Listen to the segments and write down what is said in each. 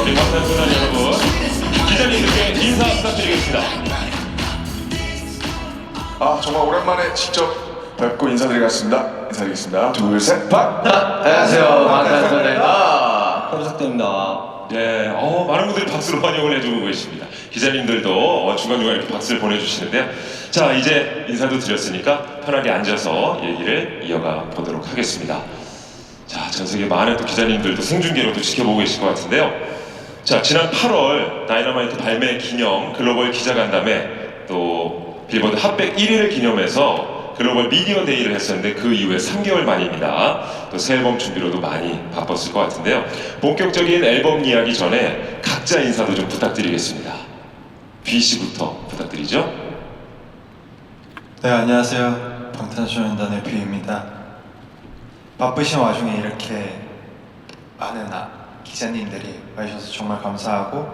우리 방탄소년 여러분, 기자님들께 인사 부탁드리겠습니다. 정말 오랜만에 직접 뵙고 인사드리겠습니다. 둘, 셋, 박! 안녕하세요, 방탄소년입니다. 감사드립니다. 네, 많은 분들이 박수로 환영을 해주고 계십니다. 기자님들도 중간중간 이렇게 박수를 보내주시는데요. 자, 이제 인사도 드렸으니까 편하게 앉아서 얘기를 이어가 보도록 하겠습니다. 자, 전 세계 많은 또 기자님들도 생중계로도 지켜보고 계실 것 같은데요. 자, 지난 8월 다이너마이트 발매 기념 글로벌 기자간담회 또 빌보드 핫백 1위를 기념해서 글로벌 미디어 데이를 했었는데 그 이후에 3개월 만입니다. 또 새 앨범 준비로도 많이 바빴을 것 같은데요. 본격적인 앨범 이야기 전에 각자 인사도 좀 부탁드리겠습니다. B씨부터 부탁드리죠. 네, 안녕하세요. 방탄소년단의 뷰입니다. 바쁘신 와중에 이렇게 많은 기자님들이 와주셔서 정말 감사하고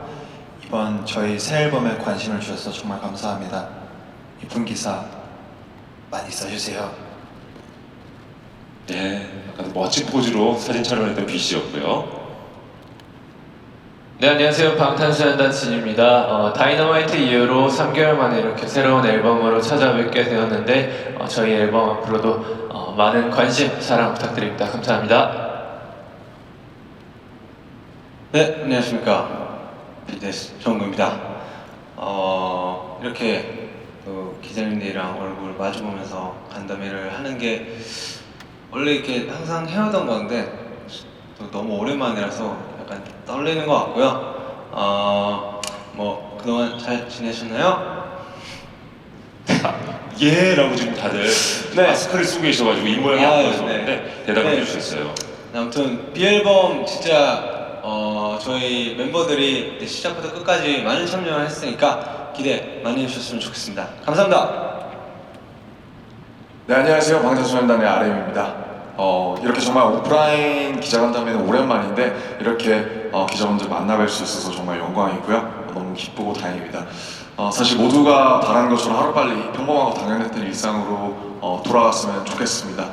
이번 저희 새 앨범에 관심을 주셔서 정말 감사합니다. 이쁜 기사 많이 써주세요. 네, 아까 멋진 포즈로 사진 촬영했던 B씨였고요. 네, 안녕하세요. 방탄소년단 진입니다. 다이너마이트 이후로 3개월 만에 이렇게 새로운 앨범으로 찾아뵙게 되었는데 저희 앨범 앞으로도 많은 관심, 사랑 부탁드립니다. 감사합니다. 네, 안녕하십니까. BTS 정국입니다. 이렇게 기자님들이랑 얼굴 마주보면서 간담회를 하는 게 원래 이렇게 항상 해오던 건데 또 너무 오랜만이라서 약간 떨리는 것 같고요. 뭐 그동안 잘 지내셨나요? 예 라고 지금 다들 네. 마스크를 쓰고 계셔가지고 이 모양이 안 보여서 네. 그런데 대답을 네. 해주셨어요. 아무튼 B앨범 진짜 저희 멤버들이 시작부터 끝까지 많은 참여를 했으니까 기대 많이 해주셨으면 좋겠습니다. 감사합니다. 네, 안녕하세요. 방탄소년단의 RM입니다. 이렇게 정말 오프라인 기자간담회는 오랜만인데 이렇게 기자분들 만나뵐 수 있어서 정말 영광이고요. 너무 기쁘고 다행입니다. 사실 모두가 바라는 것처럼 하루빨리 평범하고 당연했던 일상으로 돌아갔으면 좋겠습니다.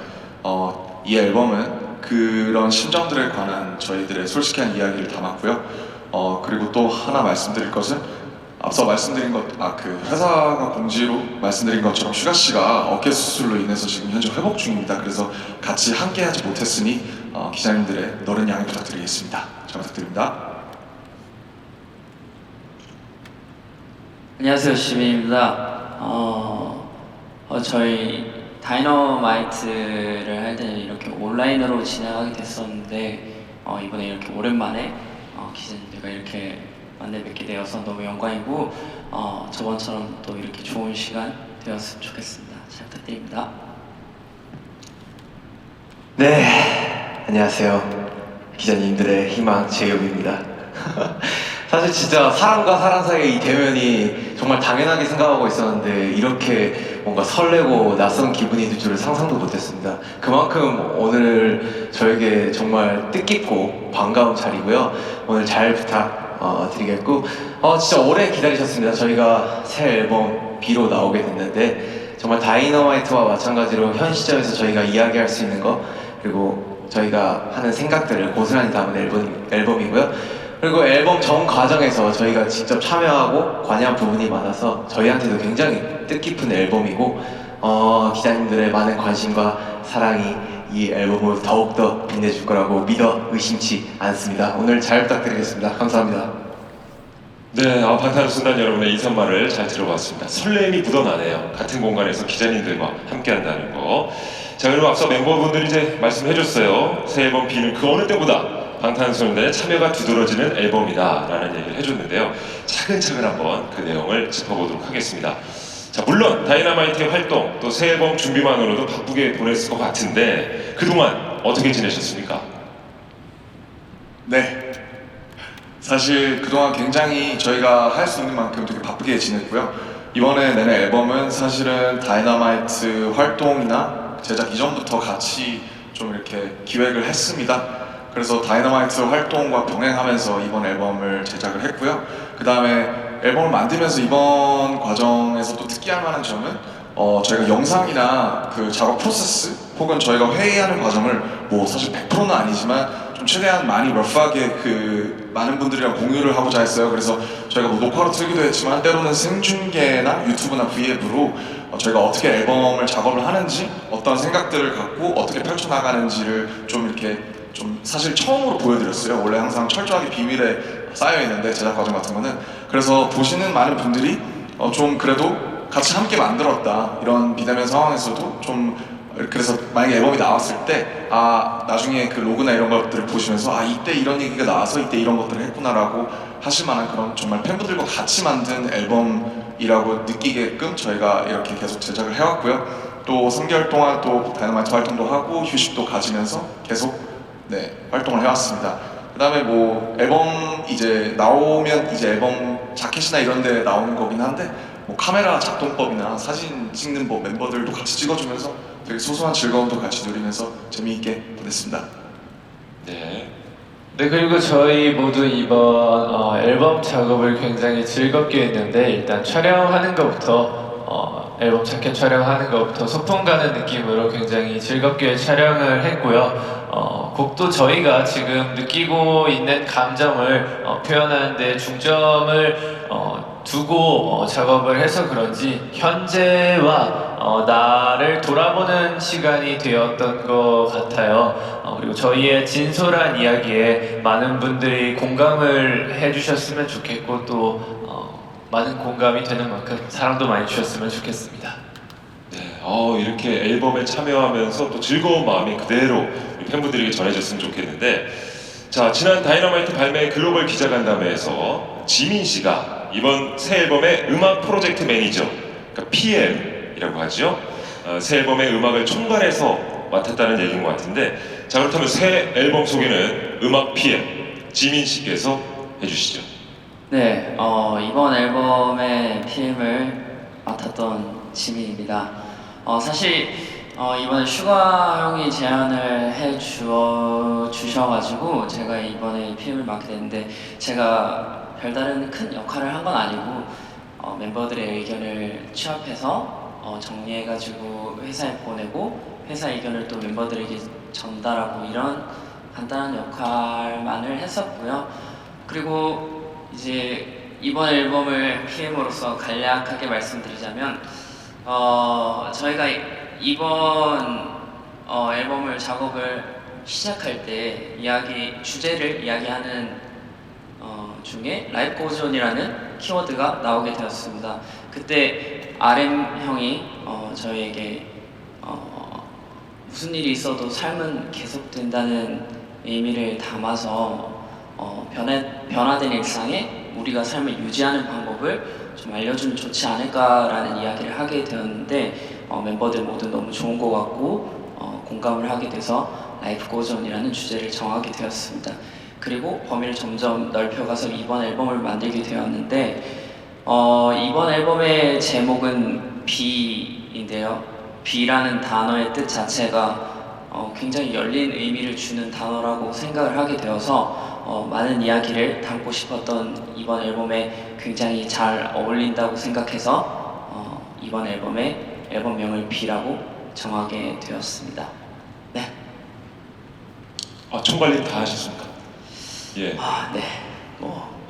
이 앨범은 그런 심정들에 관한 저희들의 솔직한 이야기를 담았고요. 그리고 또 하나 말씀드릴 것은 앞서 말씀드린 그 회사가 공지로 말씀드린 것처럼 슈가 씨가 어깨 수술로 인해서 지금 현재 회복 중입니다. 그래서 같이 함께하지 못했으니 기자님들의 너른 양해 부탁드리겠습니다. 잘 부탁드립니다. 안녕하세요, 시민입니다. 저희 다이너마이트를 할 때는 이렇게 온라인으로 진행하게 됐었는데 이번에 이렇게 오랜만에 기자님들과 이렇게 만나 뵙게 되어서 너무 영광이고 저번처럼 또 이렇게 좋은 시간 되었으면 좋겠습니다. 잘 부탁드립니다. 네, 안녕하세요. 기자님들의 희망 제이홉입니다. 사실 진짜 사람과 사람 사이의 이 대면이 정말 당연하게 생각하고 있었는데 이렇게 뭔가 설레고 낯선 기분이 들 줄을 상상도 못했습니다. 그만큼 오늘 저에게 정말 뜻깊고 반가운 자리고요. 오늘 잘 부탁드리겠고 진짜 오래 기다리셨습니다. 저희가 새 앨범 B로 나오게 됐는데 정말 다이너마이트와 마찬가지로 현 시점에서 저희가 이야기할 수 있는 거 그리고 저희가 하는 생각들을 고스란히 담은 앨범이고요. 그리고 앨범 전 과정에서 저희가 직접 참여하고 관여한 부분이 많아서 저희한테도 굉장히 뜻깊은 앨범이고 기자님들의 많은 관심과 사랑이 이 앨범을 더욱더 빛내줄 거라고 믿어 의심치 않습니다. 오늘 잘 부탁드리겠습니다. 감사합니다. 네, 방탄소년단 여러분의 인사말을 잘 들어봤습니다. 설렘이 묻어나네요. 같은 공간에서 기자님들과 함께한다는 거. 자, 그리고 앞서 멤버분들이 이제 말씀해줬어요. 새 앨범 B는 그 어느 때보다 방탄소년단의 참여가 두드러지는 앨범이다 라는 얘기를 해줬는데요. 차근차근 한번 그 내용을 짚어보도록 하겠습니다. 자, 물론 다이너마이트의 활동 또 새 앨범 준비만으로도 바쁘게 보냈을 것 같은데 그동안 어떻게 지내셨습니까? 네, 사실 그동안 굉장히 저희가 할 수 있는 만큼 되게 바쁘게 지냈고요. 이번에 내는 앨범은 사실은 다이너마이트 활동이나 제작 이전부터 같이 좀 이렇게 기획을 했습니다. 그래서 다이너마이트 활동과 병행하면서 이번 앨범을 제작을 했고요. 그 다음에 앨범을 만들면서 이번 과정에서 또 특이할 만한 점은 저희가 영상이나 그 작업 프로세스 혹은 저희가 회의하는 과정을 뭐 사실 100%는 아니지만 좀 최대한 많이 러프하게 그 많은 분들이랑 공유를 하고자 했어요. 그래서 저희가 뭐 녹화로 틀기도 했지만 때로는 생중계나 유튜브나 V앱으로 저희가 어떻게 앨범을 작업을 하는지, 어떤 생각들을 갖고 어떻게 펼쳐나가는지를 좀 이렇게 좀 사실 처음으로 보여드렸어요. 원래 항상 철저하게 비밀에 쌓여 있는데 제작 과정 같은 거는. 그래서 보시는 많은 분들이 좀 그래도 같이 함께 만들었다, 이런 비대면 상황에서도 좀, 그래서 만약에 앨범이 나왔을 때 나중에 그 로그나 이런 것들을 보시면서 이때 이런 얘기가 나와서 이때 이런 것들을 했구나라고 하실 만한 그런 정말 팬분들과 같이 만든 앨범이라고 느끼게끔 저희가 이렇게 계속 제작을 해왔고요. 또 3개월 동안 또 다이너마이트 활동도 하고 휴식도 가지면서 계속 활동을 해왔습니다. 그 다음에 뭐 앨범 이제 나오면 이제 앨범 자켓이나 이런 데 나오는 거긴 한데, 뭐 카메라 작동법이나 사진 찍는 법 멤버들도 같이 찍어주면서 되게 소소한 즐거움도 같이 누리면서 재미있게 보냈습니다. 네. 네, 그리고 저희 모두 이번 앨범 작업을 굉장히 즐겁게 했는데, 일단 촬영하는 것부터 앨범 자켓 촬영하는 것부터 소풍 가는 느낌으로 굉장히 즐겁게 촬영을 했고요. 곡도 저희가 지금 느끼고 있는 감정을 표현하는 데 중점을 두고 작업을 해서 그런지 현재와 나를 돌아보는 시간이 되었던 것 같아요. 그리고 저희의 진솔한 이야기에 많은 분들이 공감을 해주셨으면 좋겠고, 또 많은 공감이 되는 만큼 사랑도 많이 주셨으면 좋겠습니다. 네, 이렇게 앨범에 참여하면서 또 즐거운 마음이 그대로 우리 팬분들에게 전해졌으면 좋겠는데, 자, 지난 다이너마이트 발매 글로벌 기자간담회에서 지민 씨가 이번 새 앨범의 음악 프로젝트 매니저, 그러니까 PM이라고 하죠. 새 앨범의 음악을 총괄해서 맡았다는 얘기인 것 같은데, 자, 그렇다면 새 앨범 소개는 음악 PM 지민 씨께서 해주시죠. 네, 이번 앨범의 PM을 맡았던 지민입니다. 사실 이번에 슈가 형이 제안을 주셔가지고 제가 이번에 PM을 맡게 됐는데, 제가 별다른 큰 역할을 한 건 아니고 멤버들의 의견을 취합해서 정리해가지고 회사에 보내고, 회사 의견을 또 멤버들에게 전달하고, 이런 간단한 역할만을 했었고요. 그리고 이제 이번 앨범을 PM으로서 간략하게 말씀드리자면, 저희가 이번 앨범을 작업을 시작할 때 주제를 이야기하는 중에 라이프 고즈 온이라는 키워드가 나오게 되었습니다. 그때 RM 형이 저희에게 무슨 일이 있어도 삶은 계속된다는 의미를 담아서 변화된 일상에 우리가 삶을 유지하는 방법을 좀 알려주면 좋지 않을까라는 이야기를 하게 되었는데, 멤버들 모두 너무 좋은 것 같고 공감을 하게 돼서 라이프 고즈 온이라는 주제를 정하게 되었습니다. 그리고 범위를 점점 넓혀가서 이번 앨범을 만들게 되었는데, 이번 앨범의 제목은 B인데요. B라는 단어의 뜻 자체가 굉장히 열린 의미를 주는 단어라고 생각을 하게 되어서 많은 이야기를 담고 싶었던 이번 앨범에 굉장히 잘 어울린다고 생각해서 이번 앨범명을 B라고 정하게 되었습니다. 네. 총괄님 다 하셨습니까? 예. 네.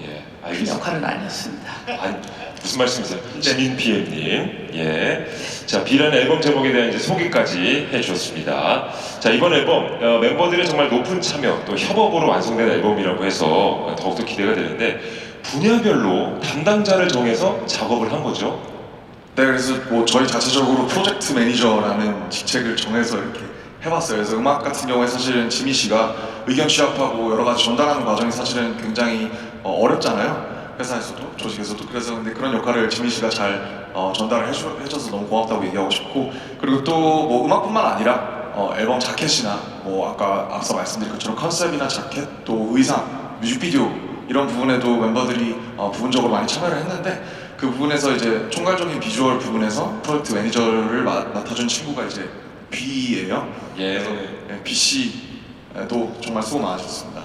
예, 큰 알겠습니다. 역할은 아니었습니다. 아니, 무슨 말씀이세요? 지민 PM님. 예. 자, B라는 앨범 제목에 대한 이제 소개까지 해주셨습니다. 자, 이번 앨범 멤버들의 정말 높은 참여 또 협업으로 완성된 앨범이라고 해서 더욱더 기대가 되는데, 분야별로 담당자를 정해서 작업을 한 거죠. 네, 그래서 뭐 저희 자체적으로 프로젝트 매니저라는 직책을 정해서 이렇게 해봤어요. 그래서 음악 같은 경우에 사실은 지민 씨가 의견 취합하고 여러 가지 전달하는 과정이 사실은 굉장히 어렵잖아요. 회사에서도 조직에서도. 그래서 근데 그런 역할을 지민 씨가 잘 전달을 해줘서 너무 고맙다고 얘기하고 싶고, 그리고 또 뭐 음악뿐만 아니라 앨범 자켓이나 뭐 아까 앞서 말씀드린 것처럼 컨셉이나 자켓, 또 의상, 뮤직비디오 이런 부분에도 멤버들이 부분적으로 많이 참여를 했는데, 그 부분에서 이제 총괄적인 비주얼 부분에서 프로젝트 매니저를 맡아준 친구가 이제 B예요. 예. 그래서 B 씨도 정말 수고 많으셨습니다.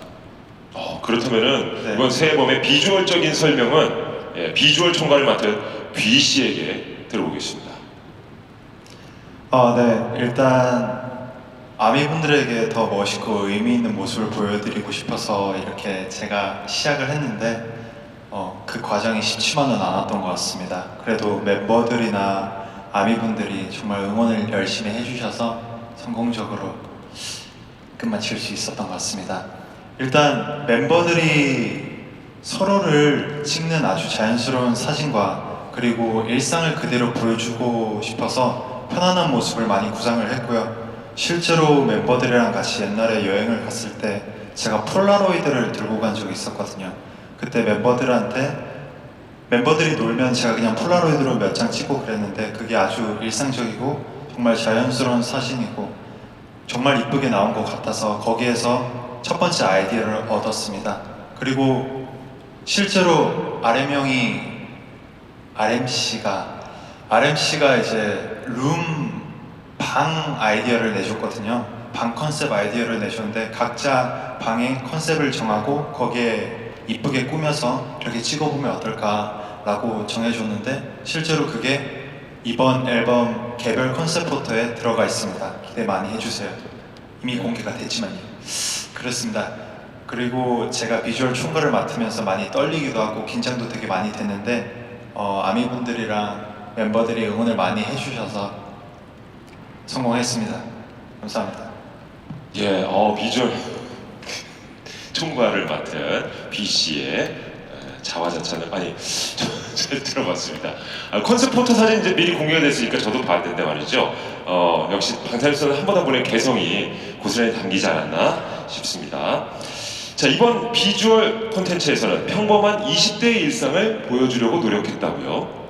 그렇다면은 네. 이번 새 앨범의 비주얼적인 설명은 비주얼 총괄을 맡은 B 씨에게 들어보겠습니다. 네. 일단 아미분들에게 더 멋있고 의미 있는 모습을 보여드리고 싶어서 이렇게 제가 시작을 했는데 그 과정이 쉽지만은 않았던 것 같습니다. 그래도 멤버들이나 아미분들이 정말 응원을 열심히 해주셔서 성공적으로 끝마칠 수 있었던 것 같습니다. 일단 멤버들이 서로를 찍는 아주 자연스러운 사진과 그리고 일상을 그대로 보여주고 싶어서 편안한 모습을 많이 구상을 했고요. 실제로 멤버들이랑 같이 옛날에 여행을 갔을 때 제가 폴라로이드를 들고 간 적이 있었거든요. 그때 멤버들이 놀면 제가 그냥 폴라로이드로 몇 장 찍고 그랬는데 그게 아주 일상적이고 정말 자연스러운 사진이고 정말 이쁘게 나온 것 같아서 거기에서 첫 번째 아이디어를 얻었습니다. 그리고 실제로 RMC가 이제 방 아이디어를 내줬거든요. 방 컨셉 아이디어를 내줬는데 각자 방의 컨셉을 정하고 거기에 이쁘게 꾸며서 이렇게 찍어보면 어떨까라고 정해줬는데 실제로 그게 이번 앨범 개별 컨셉 포토에 들어가 있습니다. 기대 많이 해주세요. 이미 공개가 됐지만요. 그렇습니다. 그리고 제가 비주얼 총괄을 맡으면서 많이 떨리기도 하고 긴장도 되게 많이 됐는데 아미분들이랑 멤버들이 응원을 많이 해주셔서 성공했습니다. 감사합니다. 예, 비주얼 총괄을 맡은 B 씨의 자화자찬을 잘 들어봤습니다. 컨셉 포토 사진 이제 미리 공개가 됐으니까 저도 봤는데 말이죠. 역시 방탄소년단 한 분 한 분의 개성이 고스란히 담기지 않았나 싶습니다. 자, 이번 비주얼 콘텐츠에서는 평범한 20대의 일상을 보여주려고 노력했다고요.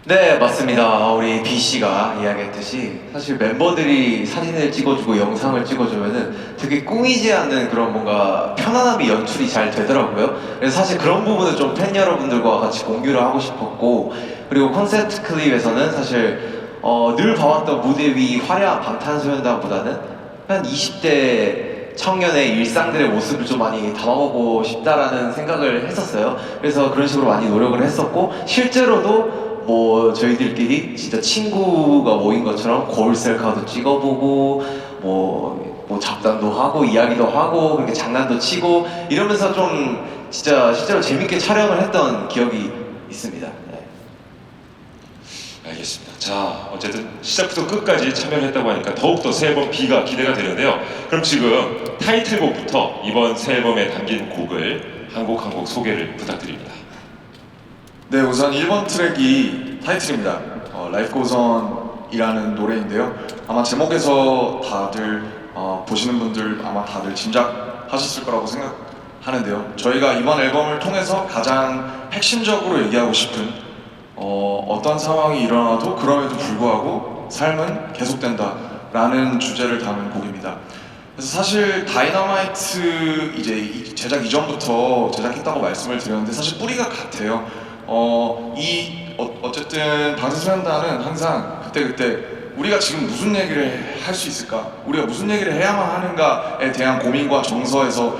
네, 맞습니다. 우리 B 씨가 이야기했듯이 사실 멤버들이 사진을 찍어주고 영상을 찍어주면은 되게 꾸미지 않는 그런 뭔가 편안함이 연출이 잘 되더라고요. 그래서 사실 그런 부분을 좀 팬 여러분들과 같이 공유를 하고 싶었고, 그리고 콘셉트 클립에서는 사실 늘 봐왔던 무대 위 화려한 방탄소년단보다는 한 20대 청년의 일상들의 모습을 좀 많이 담아보고 싶다라는 생각을 했었어요. 그래서 그런 식으로 많이 노력을 했었고, 실제로도 뭐 저희들끼리 진짜 친구가 모인 것처럼 거울 셀카도 찍어보고 뭐 잡담도 하고 이야기도 하고 그렇게 장난도 치고 이러면서 좀 진짜 실제로 재밌게 촬영을 했던 기억이 있습니다. 네. 알겠습니다. 자, 어쨌든 시작부터 끝까지 참여를 했다고 하니까 더욱더 새 앨범 B가 기대가 되는데요. 그럼 지금 타이틀곡부터 이번 새 앨범에 담긴 곡을 한 곡 한 곡 소개를 부탁드립니다. 네, 우선 1번 트랙이 타이틀입니다. Life Goes On이라는 노래인데요. 아마 제목에서 다들 보시는 분들 아마 다들 짐작하셨을 거라고 생각하는데요. 저희가 이번 앨범을 통해서 가장 핵심적으로 얘기하고 싶은 어떤 상황이 일어나도 그럼에도 불구하고 삶은 계속된다라는 주제를 담은 곡입니다. 그래서 사실 다이너마이트 이제 제작 이전부터 제작했다고 말씀을 드렸는데 사실 뿌리가 같아요. 어쨌든 방탄소년단은 항상 그때 우리가 지금 무슨 얘기를 할 수 있을까? 우리가 무슨 얘기를 해야만 하는가에 대한 고민과 정서에서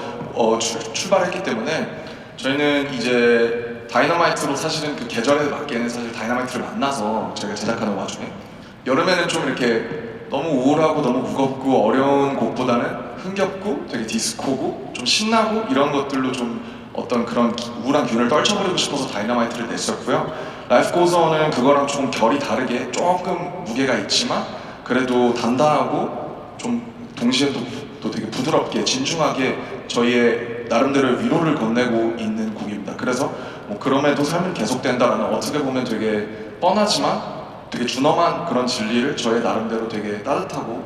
출발했기 때문에 저희는 이제 다이너마이트로 사실은 그 계절에 맞게는 사실 다이너마이트를 만나서 저희가 제작하는 와중에 여름에는 좀 이렇게 너무 우울하고 너무 무겁고 어려운 곡보다는 흥겹고 되게 디스코고 좀 신나고 이런 것들로 좀 어떤 그런 우울한 기운을 떨쳐버리고 싶어서 다이너마이트를 냈었고요. Life Goes On은 그거랑 좀 결이 다르게 조금 무게가 있지만 그래도 단단하고 좀 동시에 또 되게 부드럽게 진중하게 저희의 나름대로 위로를 건네고 있는 곡입니다. 그래서 뭐 그럼에도 삶은 계속된다라는 어떻게 보면 되게 뻔하지만 되게 준엄한 그런 진리를 저의 나름대로 되게 따뜻하고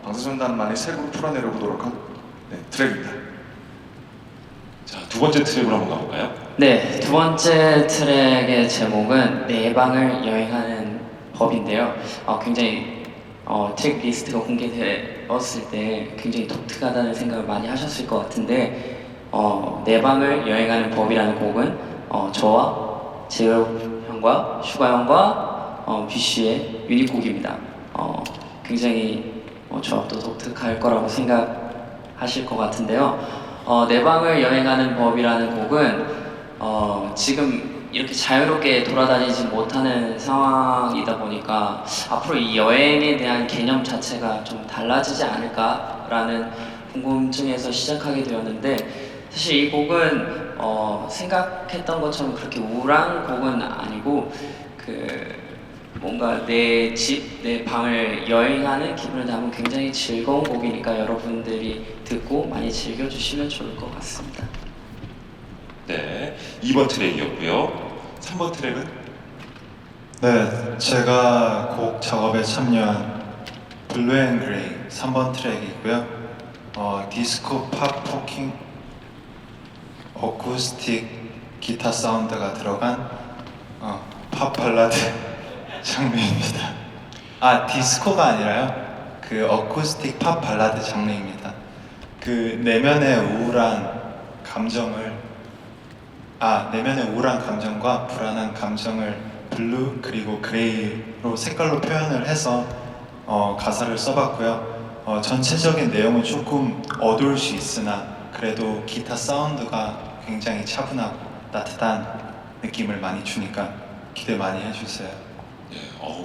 방탄소년단만의 색으로 풀어내려고 노력한 트랙입니다. 자, 두 번째 트랙으로 한번 가볼까요? 네, 두 번째 트랙의 제목은 내 방을 여행하는 법인데요. 굉장히 트랙 리스트가 공개되었을 때 굉장히 독특하다는 생각을 많이 하셨을 것 같은데 내 방을 여행하는 법이라는 곡은 저와 재엽 형과 슈가 형과 뷔쉬의 유닛곡입니다. 굉장히 조합도 독특할 거라고 생각하실 것 같은데요. 내 방을 여행하는 법이라는 곡은 지금 이렇게 자유롭게 돌아다니지 못하는 상황이다 보니까 앞으로 이 여행에 대한 개념 자체가 좀 달라지지 않을까라는 궁금증에서 시작하게 되었는데 사실 이 곡은 생각했던 것처럼 그렇게 우울한 곡은 아니고 뭔가 내 집, 내 방을 여행하는 기분을 담은 굉장히 즐거운 곡이니까 여러분들이 듣고 많이 즐겨주시면 좋을 것 같습니다. 네, 2번 트랙이었고요. 3번 트랙은 네, 제가 곡 작업에 참여한 블루 앤 그레이 3번 트랙이고요. 디스코 팝 포킹 어쿠스틱 기타 사운드가 들어간 팝 발라드 장르입니다. 아, 디스코가 아니라요. 그 어쿠스틱 팝 발라드 장르입니다. 그 내면의 우울한 감정과 불안한 감정을 블루 그리고 그레이로 색깔로 표현을 해서 가사를 써봤고요. 전체적인 내용은 조금 어두울 수 있으나 그래도 기타 사운드가 굉장히 차분하고 따뜻한 느낌을 많이 주니까 기대 많이 해주세요. 네,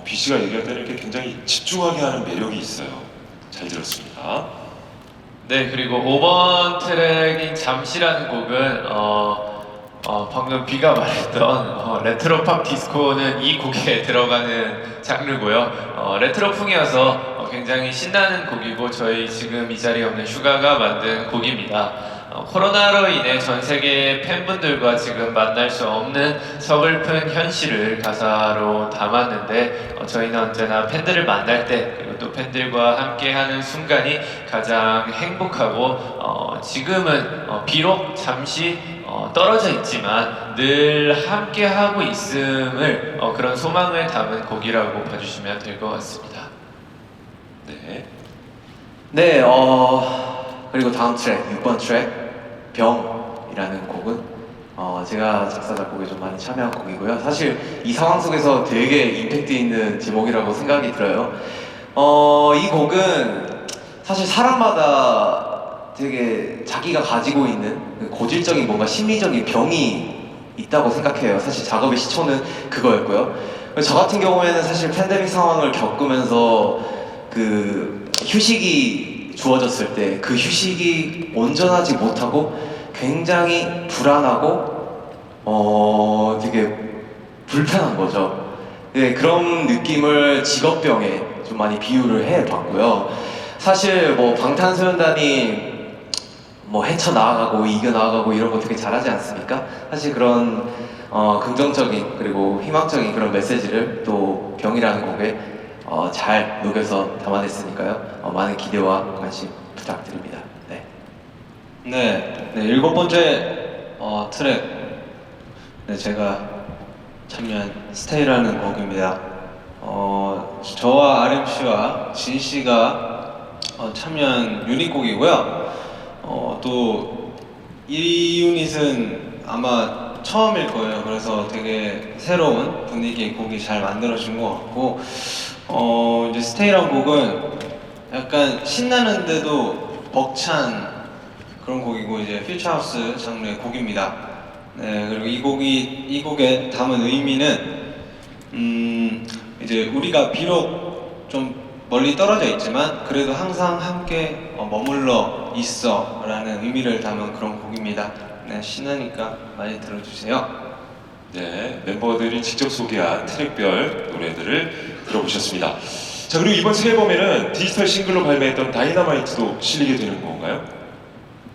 비씨가 얘기할 때는 이렇게 굉장히 집중하게 하는 매력이 있어요. 잘 들었습니다. 네, 그리고 5번 트랙인 잠시라는 곡은 방금 비가 말했던 레트로 팝 디스코는 이 곡에 들어가는 장르고요. 레트로풍이어서 굉장히 신나는 곡이고 저희 지금 이 자리에 없는 슈가가 만든 곡입니다. 코로나로 인해 전 세계 팬분들과 지금 만날 수 없는 서글픈 현실을 가사로 담았는데 저희는 언제나 팬들을 만날 때 그리고 또 팬들과 함께하는 순간이 가장 행복하고 지금은 비록 잠시 떨어져 있지만 늘 함께하고 있음을 그런 소망을 담은 곡이라고 봐주시면 될 것 같습니다. 네, 네, 그리고 다음 트랙, 6번 트랙 병이라는 곡은 제가 작사 작곡에 좀 많이 참여한 곡이고요. 사실 이 상황 속에서 되게 임팩트 있는 제목이라고 생각이 들어요. 이 곡은 사실 사람마다 되게 자기가 가지고 있는 그 고질적인 뭔가 심리적인 병이 있다고 생각해요. 사실 작업의 시초는 그거였고요. 저 같은 경우에는 사실 팬데믹 상황을 겪으면서 그 휴식이 주어졌을 때 그 휴식이 온전하지 못하고 굉장히 불안하고 되게 불편한 거죠. 네, 그런 느낌을 직업병에 좀 많이 비유를 해봤고요. 사실 뭐 방탄소년단이 뭐 헤쳐나가고 이겨나가고 이런 거 되게 잘하지 않습니까? 사실 그런 긍정적인 그리고 희망적인 그런 메시지를 또 병이라는 곡에 잘 녹여서 담아냈으니까요. 많은 기대와 관심 부탁드립니다. 네. 네, 7번째 트랙. 네, 제가 참여한 스테이라는 곡입니다. 저와 RM 씨와 진 씨가 참여한 유닛곡이고요. 또 이 유닛은 아마 처음일 거예요. 그래서 되게 새로운 분위기의 곡이 잘 만들어진 것 같고, 이제 스테이란 곡은 약간 신나는데도 벅찬 그런 곡이고 이제 퓨처하우스 장르의 곡입니다. 네, 그리고 이 곡에 담은 의미는 이제 우리가 비록 좀 멀리 떨어져 있지만 그래도 항상 함께 머물러 있어라는 의미를 담은 그런 곡입니다. 네, 신나니까 많이 들어주세요. 네, 멤버들이 직접 소개한 트랙별 노래들을 들어보셨습니다. 자, 그리고 이번 새 앨범에는 디지털 싱글로 발매했던 다이너마이트도 실리게 되는 건가요?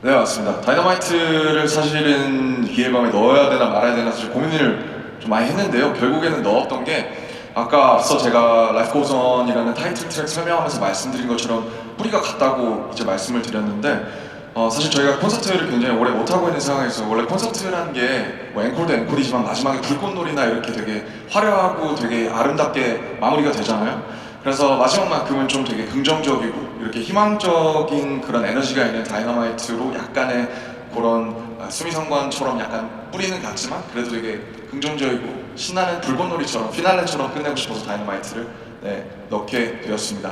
네, 맞습니다. 다이너마이트를 사실은 이 앨범에 넣어야 되나 말아야 되나 사실 고민을 좀 많이 했는데요. 결국에는 넣었던 게 아까 앞서 제가 Life Goes On이라는 타이틀 트랙 설명하면서 말씀드린 것처럼 뿌리가 같다고 이제 말씀을 드렸는데 사실 저희가 콘서트를 굉장히 오래 못하고 있는 상황에서 원래 콘서트라는 게 뭐 앵콜도 앵콜이지만 마지막에 불꽃놀이나 이렇게 되게 화려하고 되게 아름답게 마무리가 되잖아요. 그래서 마지막만큼은 좀 되게 긍정적이고 이렇게 희망적인 그런 에너지가 있는 다이너마이트로 약간의 그런 수미상관처럼 약간 뿌리는 같지만 그래도 되게 긍정적이고 신나는 불꽃놀이처럼 피날레처럼 끝내고 싶어서 다이너마이트를 넣게 되었습니다.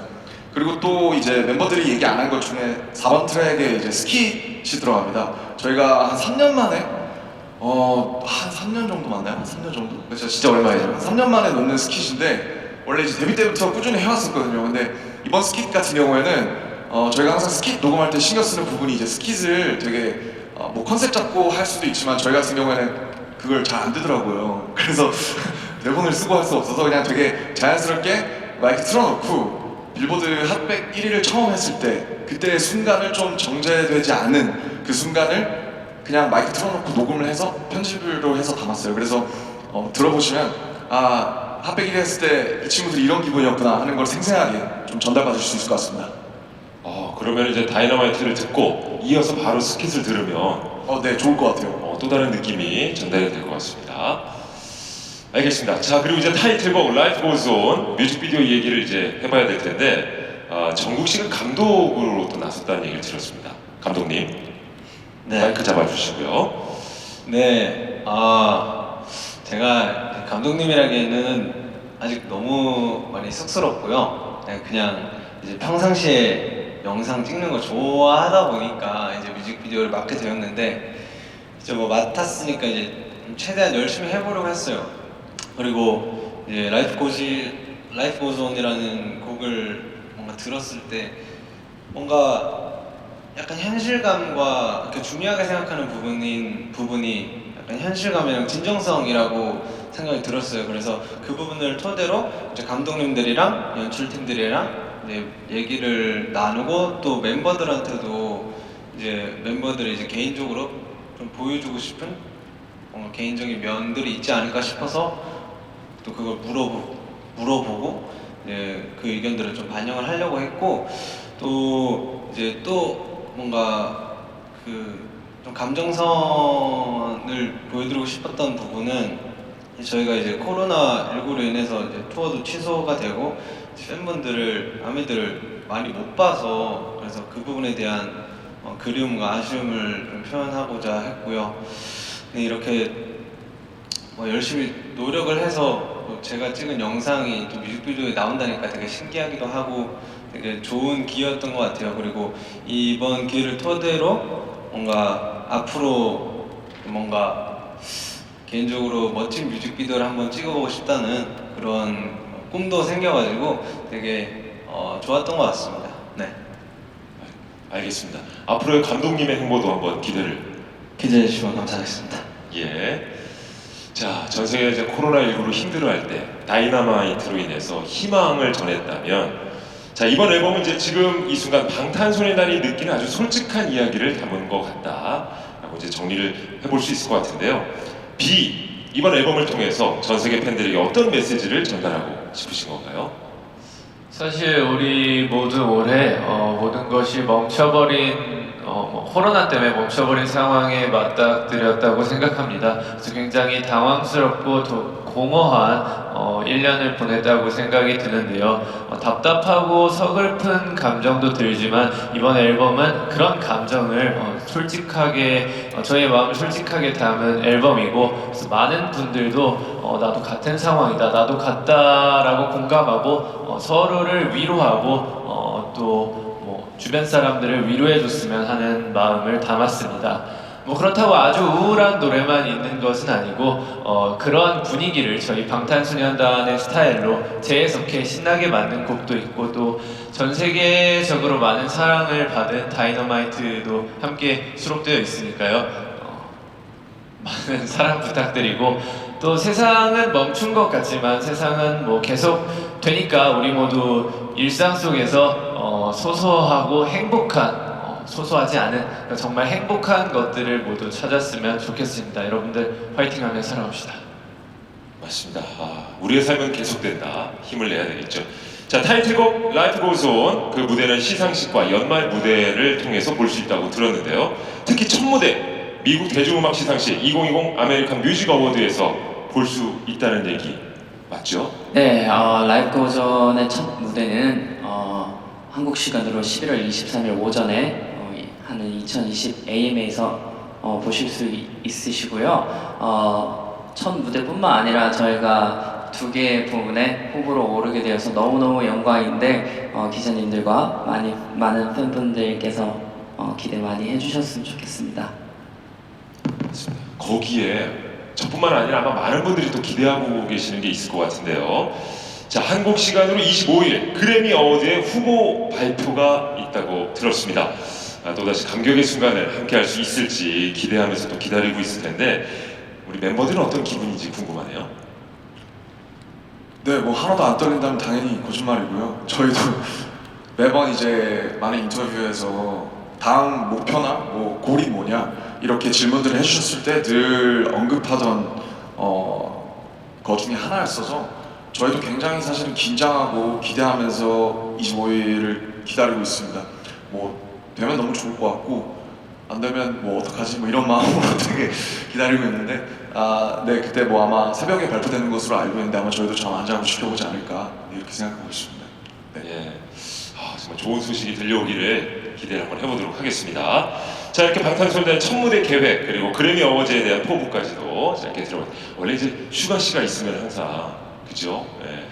그리고 또 이제 멤버들이 얘기 안 한 것 중에 4번 트랙에 이제 스킷이 들어갑니다. 저희가 한 3년 만에 한 3년 정도 맞나요? 3년 정도? 그렇죠. 진짜 오랜만이죠. 3년 만에 놓는 스킷인데 원래 이제 데뷔 때부터 꾸준히 해왔었거든요. 근데 이번 스킷 같은 경우에는 저희가 항상 스킷 녹음할 때 신경 쓰는 부분이 이제 스킷을 되게 뭐 컨셉 잡고 할 수도 있지만 저희 같은 경우에는 그걸 잘 안 되더라고요. 그래서 대본을 쓰고 할 수 없어서 그냥 되게 자연스럽게 마이크 틀어놓고 빌보드 핫백 1위를 처음 했을 때 그때의 순간을 좀 정제되지 않은 그 순간을 그냥 마이크 틀어놓고 녹음을 해서 편집으로 해서 담았어요. 그래서 들어보시면 아 핫백 1위 했을 때 이 친구들이 이런 기분이었구나 하는 걸 생생하게 좀 전달받을 수 있을 것 같습니다. 그러면 이제 다이너마이트를 듣고 이어서 바로 스킷을 들으면 네, 좋을 것 같아요. 또 다른 느낌이 전달이 될 것 같습니다. 알겠습니다. 자, 그리고 이제 타이틀곡 Life Goes On 뮤직비디오 얘기를 이제 해봐야 될 텐데 정국 씨가 감독으로 또 나섰다는 얘기를 들었습니다. 감독님, 마이크 잡아주시고요. 네, 제가 감독님이라기에는 아직 너무 많이 쑥스럽고요. 그냥 이제 평상시에 영상 찍는 거 좋아하다 보니까 이제 뮤직비디오를 맡게 되었는데 이제 뭐 맡았으니까 이제 최대한 열심히 해보려고 했어요. 그리고 이제 Life Goes On이라는 곡을 뭔가 들었을 때 뭔가 약간 현실감과 이렇게 중요하게 생각하는 부분이 약간 현실감이랑 진정성이라고 생각이 들었어요. 그래서 그 부분을 토대로 이제 감독님들이랑 연출팀들이랑 이제 얘기를 나누고 또 멤버들한테도 이제 멤버들이 이제 개인적으로 좀 보여주고 싶은 개인적인 면들이 있지 않을까 싶어서 또 그걸 물어보고 이제 그 의견들을 좀 반영을 하려고 했고 또 이제 또 뭔가 그 좀 감정선을 보여드리고 싶었던 부분은 저희가 이제 코로나19로 인해서 이제 투어도 취소가 되고 팬분들을 많이 못 봐서 그래서 그 부분에 대한 그리움과 아쉬움을 좀 표현하고자 했고요. 이렇게 열심히 노력을 해서 제가 찍은 영상이 또 뮤직비디오에 나온다니까 되게 신기하기도 하고 되게 좋은 기회였던 것 같아요. 그리고 이번 기회를 토대로 뭔가 앞으로 뭔가 개인적으로 멋진 뮤직비디오를 한번 찍어보고 싶다는 그런 꿈도 생겨가지고 되게 좋았던 것 같습니다. 네. 알겠습니다. 앞으로의 감독님의 행보도 한번 기대해 주시면 감사하겠습니다. 예. 자, 전 세계가 이제 코로나19로 힘들어할 때 다이너마이트로 인해서 희망을 전했다면 자, 이번 앨범은 이제 지금 이 순간 방탄소년단이 느끼는 아주 솔직한 이야기를 담은 것 같다라고 이제 정리를 해볼 수 있을 것 같은데요. 이번 앨범을 통해서 전 세계 팬들에게 어떤 메시지를 전달하고 싶으신 건가요? 사실 우리 모두 올해 모든 것이 멈춰버린 코로나 때문에 멈춰버린 상황에 맞닥뜨렸다고 생각합니다. 그래서 굉장히 당황스럽고 또 공허한 1년을 보냈다고 생각이 드는데요. 답답하고 서글픈 감정도 들지만 이번 앨범은 그런 감정을 솔직하게 저의 마음을 솔직하게 담은 앨범이고 그래서 많은 분들도 나도 같은 상황이다, 나도 같다라고 공감하고 서로를 위로하고 또 주변 사람들을 위로해줬으면 하는 마음을 담았습니다. 그렇다고 아주 우울한 노래만 있는 것은 아니고 그런 분위기를 저희 방탄소년단의 스타일로 재해석해 신나게 만든 곡도 있고 또 전 세계적으로 많은 사랑을 받은 다이너마이트도 함께 수록되어 있으니까요. 많은 사랑 부탁드리고 또 세상은 멈춘 것 같지만 세상은 계속 되니까 우리 모두 일상 속에서 소소하고 행복한 소소하지 않은 정말 행복한 것들을 모두 찾았으면 좋겠습니다. 여러분들 화이팅하며 살아갑시다. 맞습니다. 우리의 삶은 계속된다. 힘을 내야 되겠죠. 자, 타이틀곡 Life Goes On 그 무대는 시상식과 연말 무대를 통해서 볼 수 있다고 들었는데요. 특히 첫 무대 미국 대중음악 시상식 2020 아메리칸 뮤직 어워드에서 볼 수 있다는 얘기 맞죠? 네, Life Goes On의 첫 무대는 한국 시간으로 11월 23일 오전에 하는 2020 AMA에서 보실 수 있으시고요. 첫 무대뿐만 아니라 저희가 2개의 부분에 후보로 오르게 되어서 너무너무 영광인데 기자님들과 많은 팬분들께서 기대 많이 해주셨으면 좋겠습니다. 맞습니다. 거기에 저뿐만 아니라 아마 많은 분들이 또 기대하고 계시는 게 있을 것 같은데요. 자, 한국 시간으로 25일 그래미 어워드의 후보 발표가 있다고 들었습니다. 또다시 감격의 순간을 함께 할 수 있을지 기대하면서 또 기다리고 있을 텐데 우리 멤버들은 어떤 기분인지 궁금하네요. 네, 뭐 하나도 안 떨린다면 당연히 거짓말이고요. 저희도 매번 이제 많은 인터뷰에서 다음 목표나 뭐 골이 뭐냐 이렇게 질문들을 해주셨을 때 늘 언급하던 거 중에 하나였어서 저희도 굉장히 사실은 긴장하고 기대하면서 25일을 기다리고 있습니다. 뭐 되면 너무 좋을 것 같고 안 되면 뭐 어떡하지 뭐 이런 마음으로 되게 기다리고 있는데 네 그때 뭐 아마 새벽에 발표되는 것으로 알고 있는데 아마 저희도 잠 안 자고 지켜보지 않을까 이렇게 생각하고 있습니다. 네. 예. 정말 좋은 소식이 들려오기를 기대를 한번 해보도록 하겠습니다. 자, 이렇게 방탄소년단의 첫 무대 계획 그리고 그래미 어워즈에 대한 포부까지도 짧게 들어봤습니다. 원래 이제 슈가 씨가 있으면 항상 그죠? 예.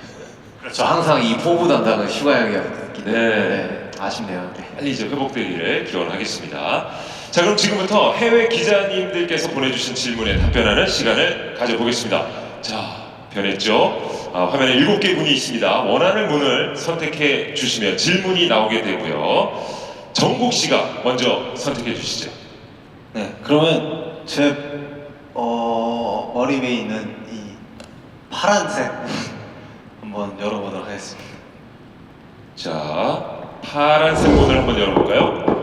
그렇죠. 항상 이 포부 담당은 슈가 형이었기 때문에 네. 아쉽네요. 네. 빨리 이제 회복되기를 기원하겠습니다. 자, 그럼 지금부터 해외 기자님들께서 보내주신 질문에 답변하는 시간을 가져보겠습니다. 자, 변했죠? 화면에 7개 문이 있습니다. 원하는 문을 선택해 주시면 질문이 나오게 되고요. 정국 씨가 먼저 선택해 주시죠. 네, 그러면 제 머리 위에 있는 이 파란색 한번 열어보도록 하겠습니다. 자, 파란색 문을 한번 열어볼까요?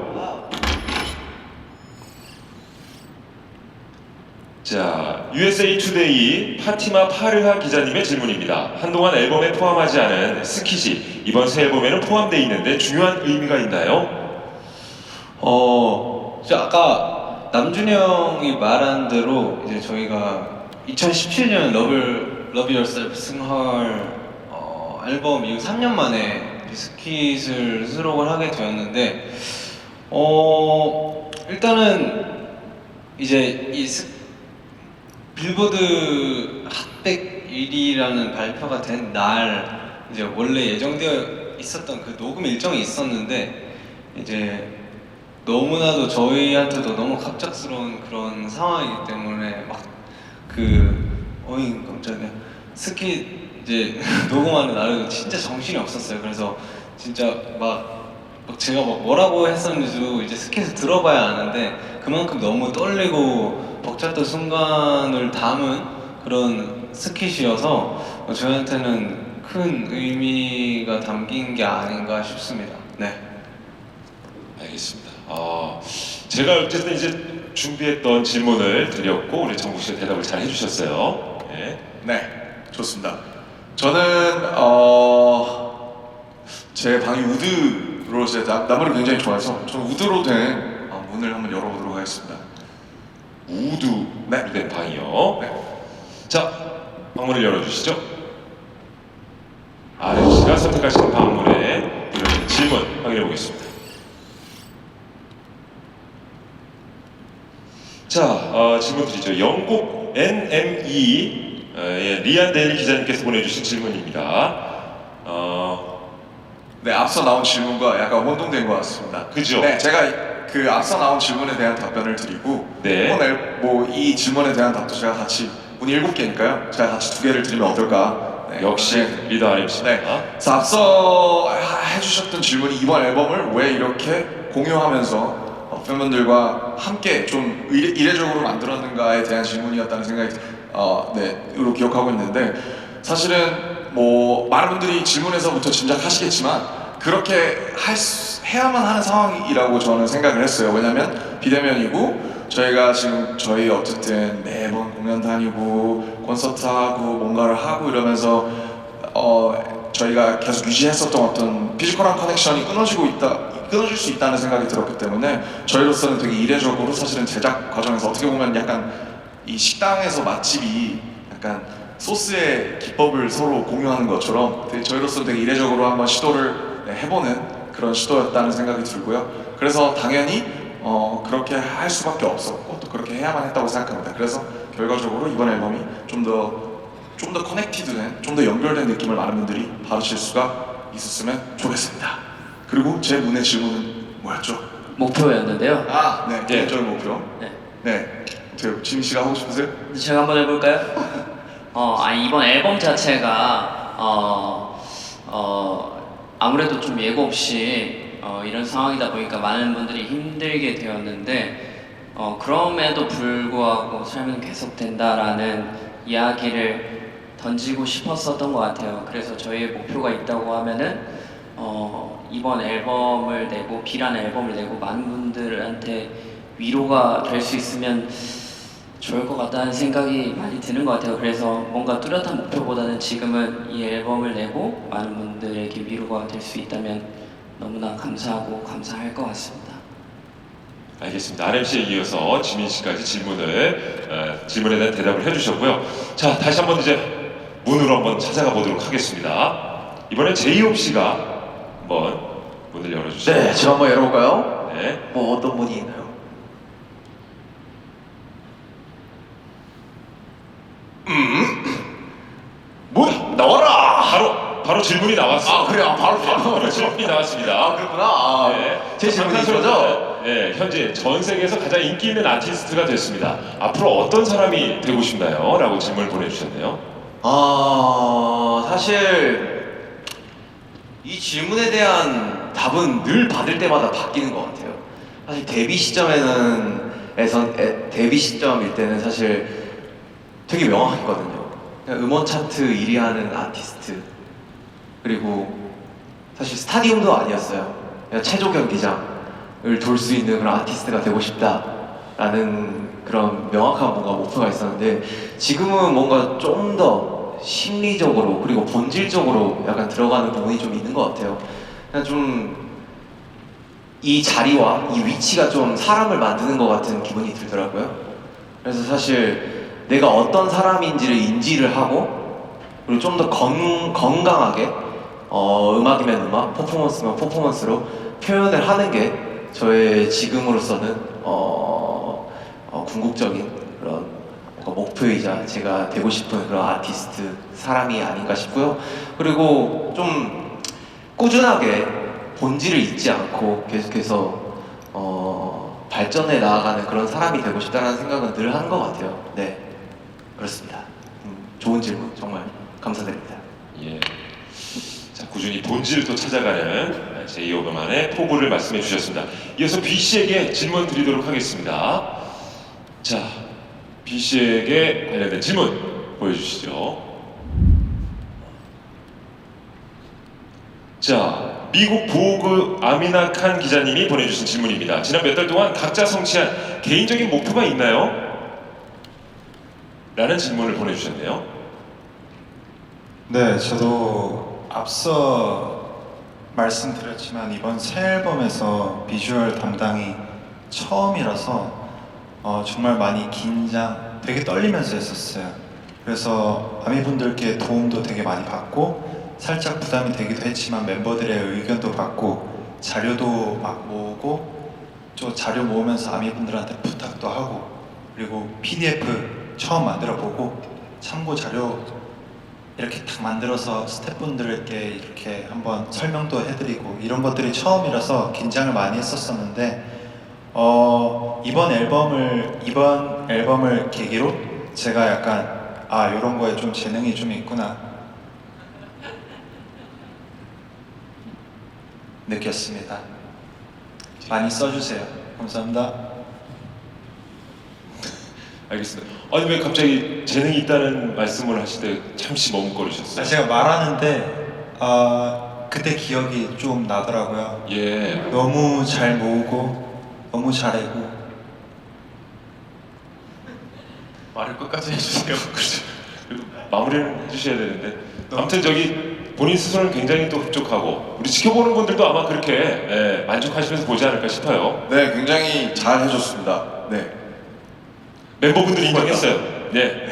자, USA 투데이 파티마 파르하 기자님의 질문입니다. 한동안 앨범에 포함하지 않은 스킷이 이번 새 앨범에는 포함되어 있는데 중요한 의미가 있나요? 저 아까 남준이 형이 말한 대로 이제 저희가 2017년 Love Yourself 승헐 앨범 이후 3년 만에 스킷을 수록을 하게 되었는데 일단은 이제 빌보드 핫100 1위라는 발표가 된 날 이제 원래 예정되어 있었던 그 녹음 일정이 있었는데 이제 너무나도 저희한테도 너무 갑작스러운 그런 상황이기 때문에 막 어이 깜짝이야 스킷 이제 녹음하는 날에도 진짜 정신이 없었어요. 그래서 진짜 막 제가 막 뭐라고 했었는지도 이제 스킷을 들어봐야 아는데 그만큼 너무 떨리고 벅찼던 순간을 담은 그런 스킷이어서 저희한테는 큰 의미가 담긴 게 아닌가 싶습니다. 네. 알겠습니다. 제가 어쨌든 이제 준비했던 질문을 드렸고 우리 정국 씨가 대답을 잘 해주셨어요. 네. 네, 좋습니다. 저는 제 방이 우드로 제 나무를 굉장히 좋아해서 저는 우드로 된 문을 한번 열어보도록 하겠습니다. 우드로 네. 된 방이요. 네. 자, 방문을 열어주시죠. 아름 씨가 선택하신 방문에 이런 질문 확인해 보겠습니다. 자, 질문 드리죠. 영국 NME 리안 데일 기자님께서 보내주신 질문입니다. 네, 앞서 나온 질문과 약간 혼동된 것 같습니다. 그죠? 네, 제가 그 앞서 나온 질문에 대한 답변을 드리고 네. 오늘 뭐 이 질문에 대한 답도 제가 같이 문이 7개니까요. 제가 같이 2개를 드리면 어떨까? 네. 역시 리더 아름 씨입니다. 네. 그래서 앞서 해주셨던 질문이 이번 앨범을 왜 이렇게 공유하면서 팬분들과 함께 좀 이례적으로 만들었는가에 대한 질문이었다는 생각이 으로 기억하고 있는데 사실은 뭐 많은 분들이 질문에서부터 짐작하시겠지만 그렇게 해야만 하는 상황이라고 저는 생각을 했어요. 왜냐면 비대면이고 저희가 지금 어쨌든 매번 공연 다니고 콘서트 하고 뭔가를 하고 이러면서 저희가 계속 유지했었던 어떤 피지컬한 커넥션이 끊어질 수 있다는 생각이 들었기 때문에 저희로서는 되게 이례적으로 사실은 제작 과정에서 어떻게 보면 약간 이 식당에서 맛집이 약간 소스의 기법을 서로 공유하는 것처럼 저희로서는 되게 이례적으로 한번 시도를 해보는 그런 시도였다는 생각이 들고요. 그래서 당연히 그렇게 할 수밖에 없었고 또 그렇게 해야만 했다고 생각합니다. 그래서 결과적으로 이번 앨범이 좀 더 커넥티드된, 좀 더 연결된 느낌을 많은 분들이 받으실 수가 있었으면 좋겠습니다. 그리고 제 문의 질문은 뭐였죠? 목표였는데요. 네, 개인적인 목표. 네. 네, 지민 씨가 하고 싶으세요? 제가 한번 해볼까요? 이번 앨범 자체가 아무래도 좀 예고 없이 이런 상황이다 보니까 많은 분들이 힘들게 되었는데 그럼에도 불구하고 삶은 계속된다라는 이야기를 던지고 싶었었던 것 같아요. 그래서 저희의 목표가 있다고 하면은 이번 앨범을 내고 B라는 앨범을 내고 많은 분들한테 위로가 될 수 있으면 좋을 것 같다는 생각이 많이 드는 것 같아요. 그래서 뭔가 뚜렷한 목표보다는 지금은 이 앨범을 내고 많은 분들에게 위로가 될 수 있다면 너무나 감사하고 감사할 것 같습니다. 알겠습니다. RMC에 이어서 지민 씨까지 질문에 대한 대답을 해주셨고요. 자, 다시 한번 이제 문으로 한번 찾아가 보도록 하겠습니다. 이번엔 제이홉 씨가 한번 문을 열어주시죠. 네, 제가 한번 열어볼까요? 네. 뭐 어떤 분이 있나요? 문 나와라! 바로 질문이 나왔어. 그래요? 바로 질문이 나왔습니다. 그렇구나. 네. 제 질문이 방탄소년단, 이거죠? 네, 현재 전 세계에서 가장 인기 있는 아티스트가 됐습니다. 앞으로 어떤 사람이 되고 싶나요? 라고 질문을 보내주셨네요. 사실 이 질문에 대한 답은 늘 받을 때마다 바뀌는 것 같아요. 사실 데뷔 시점일 때는 사실 되게 명확했거든요. 그냥 음원 차트 1위 하는 아티스트, 그리고 사실 스타디움도 아니었어요. 그냥 체조 경기장을 돌 수 있는 그런 아티스트가 되고 싶다라는 그런 명확한 뭔가 목표가 있었는데, 지금은 뭔가 좀 더 심리적으로 그리고 본질적으로 약간 들어가는 부분이 좀 있는 것 같아요. 그냥 좀 이 자리와 이 위치가 좀 사람을 만드는 것 같은 기분이 들더라고요. 그래서 사실 내가 어떤 사람인지를 인지를 하고, 그리고 좀 더 건강하게 음악이면 음악, 퍼포먼스면 퍼포먼스로 표현을 하는 게 저의 지금으로서는 궁극적인 그런 목표이자 제가 되고 싶은 그런 아티스트, 사람이 아닌가 싶고요. 그리고 좀 꾸준하게 본질을 잊지 않고 계속해서 발전해 나아가는 그런 사람이 되고 싶다는 생각은 늘 하는 것 같아요. 네, 그렇습니다. 좋은 질문 정말 감사드립니다. 예. 자, 꾸준히 본질을 또 찾아가는 제이홉만의 포부를 말씀해 주셨습니다. 이어서 B 씨에게 질문 드리도록 하겠습니다. 자, B 씨에게 관련된 질문 보여주시죠. 자, 미국 보그 아미나 칸 기자님이 보내주신 질문입니다. 지난 몇 달 동안 각자 성취한 개인적인 목표가 있나요? 라는 질문을 보내주셨네요. 네, 저도 앞서 말씀드렸지만 이번 새 앨범에서 비주얼 담당이 처음이라서 정말 많이 되게 떨리면서 했었어요. 그래서 아미분들께 도움도 되게 많이 받고 살짝 부담이 되기도 했지만 멤버들의 의견도 받고 자료도 막 모으고 또 자료 모으면서 아미분들한테 부탁도 하고, 그리고 PDF 처음 만들어 보고 참고 자료 이렇게 딱 만들어서 스태프분들께 이렇게 한번 설명도 해드리고, 이런 것들이 처음이라서 긴장을 많이 했었었는데 이번 앨범을 계기로 제가 약간 이런 거에 좀 재능이 좀 있구나 느꼈습니다. 많이 써주세요. 감사합니다. 알겠습니다. 아니 왜 갑자기 재능이 있다는 말씀을 하실 때 잠시 머뭇거리셨어요? 제가 말하는데 그때 기억이 좀 나더라고요. 예. 너무 잘 모으고 너무 잘하고. 말을 끝까지 해주세요. 그렇죠. 그래도 마무리를 해주셔야 되는데. 아무튼 저기 본인 스스로는 굉장히 또 흡족하고 우리 지켜보는 분들도 아마 그렇게 만족하시면서 보지 않을까 싶어요. 네, 굉장히 잘 해줬습니다. 네. 멤버분들이 인정했어요. 네.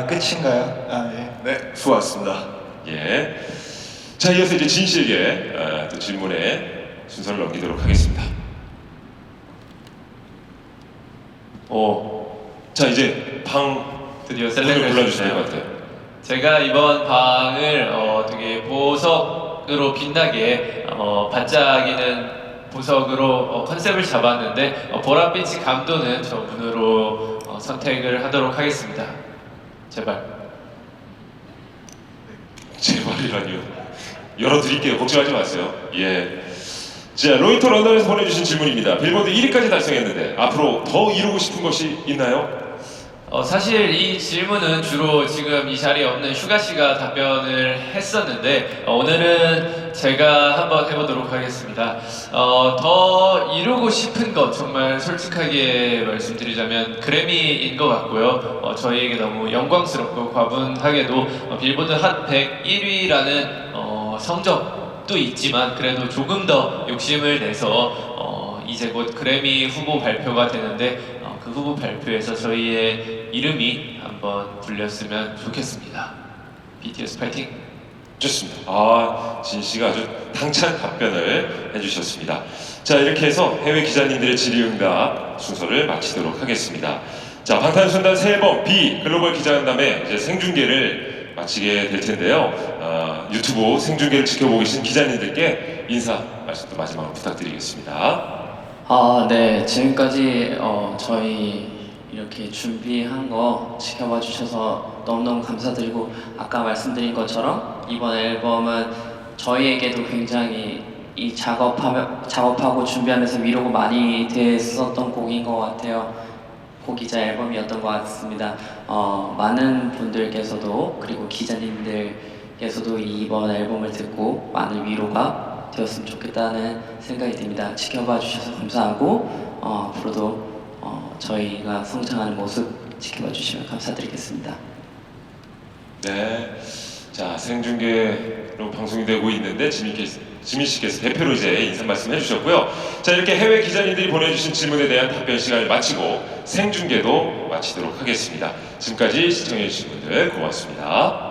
끝인가요? 예. 네, 수고하셨습니다. 예. 자, 이어서 이제 진 씨에게 또 질문의 순서를 넘기도록 하겠습니다. 자, 이제 드디어 셀렉을 셀렉을 불러주셔야 해주시네요. 될 것 같아요. 제가 이번 방을 되게 보석으로 빛나게 반짝이는 보석으로 컨셉을 잡았는데 보랏빛이 감도는 저 문으로 선택을 하도록 하겠습니다. 제발. 제발이라니요. 열어드릴게요. 걱정하지 마세요. 예. 자, 로이터 런던에서 보내주신 질문입니다. 빌보드 1위까지 달성했는데 앞으로 더 이루고 싶은 것이 있나요? 사실 이 질문은 주로 지금 이 자리에 없는 휴가 씨가 답변을 했었는데 오늘은 제가 한번 해보도록 하겠습니다. 더 이루고 싶은 것 정말 솔직하게 말씀드리자면 그래미인 것 같고요. 저희에게 너무 영광스럽고 과분하게도 빌보드 핫 100 1위라는 성적도 있지만 그래도 조금 더 욕심을 내서 이제 곧 그래미 후보 발표가 되는데 그 후보 발표에서 저희의 이름이 한번 불렸으면 좋겠습니다. BTS 파이팅! 좋습니다. 진 씨가 아주 당찬 답변을 해주셨습니다. 자, 이렇게 해서 해외 기자님들의 질의응답 순서를 마치도록 하겠습니다. 자, 방탄소년단 새 앨범 B 글로벌 기자간담회 이제 생중계를 마치게 될 텐데요. 유튜브 생중계를 지켜보고 계신 기자님들께 인사 말씀도 마지막으로 부탁드리겠습니다. 네. 지금까지 저희 이렇게 준비한 거 지켜봐 주셔서 너무너무 감사드리고 아까 말씀드린 것처럼 이번 앨범은 저희에게도 굉장히 이 작업하고 준비하면서 위로가 많이 됐었던 곡인 것 같아요. 곡이자 앨범이었던 것 같습니다. 많은 분들께서도 그리고 기자님들께서도 이번 앨범을 듣고 많은 위로가 되었으면 좋겠다는 생각이 듭니다. 지켜봐 주셔서 감사하고 앞으로도 저희가 성장하는 모습 지켜봐 주시면 감사드리겠습니다. 네. 자, 생중계로 방송이 되고 있는데 지민 씨께서 대표로 이제 인사 말씀 해주셨고요. 자, 이렇게 해외 기자님들이 보내주신 질문에 대한 답변 시간을 마치고 생중계도 마치도록 하겠습니다. 지금까지 시청해주신 분들 고맙습니다.